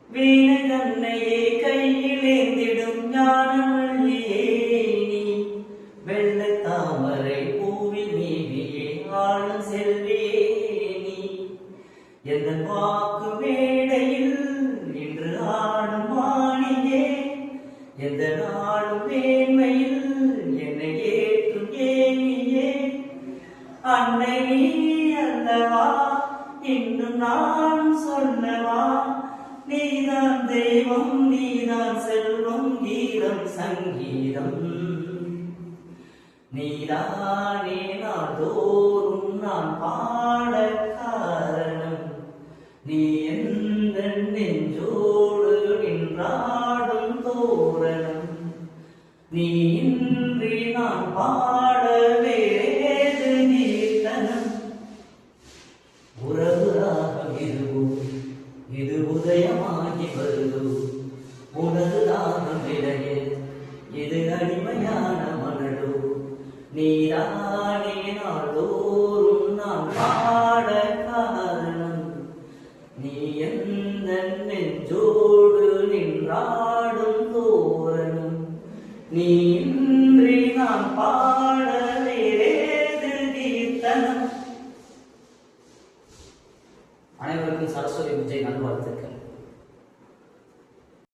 வீணை தன்னையே கையிலேந்திடும் ஞானவள்ளியே நீ வெள்ளை தாமரை பூவில் நீவியே ஆளும் செல்வியே நீ எந்த வாக்கு மேடையில் இன்று ஆடும் வாணியே எந்த நாடும் வேண்மையில் என்னை ஏற்றும் ஏனியே அன்னை நீ அல்லவா இன்னும் நான் சொல்லவா நீதான் தெய்வம் நீதான் செல்வம் கீதம் சங்கீதம் நீதானே நாள்தோறும் நான் பாட காரணம் நீ எந்த நெஞ்சோடு நின்றாடும் தோரணம் நீ இன்றி நான் பாட வேறு நீத்தனம் உறவுராக இது உதயமாகி வருதோ உனது தாகம் விலையே இது அடிமையான மனடோ நீதானே நாள்தோறும் நான் பாட காரணம் நீ எந்த நெஞ்சோடு நின்றாடும் தோரணம் நீ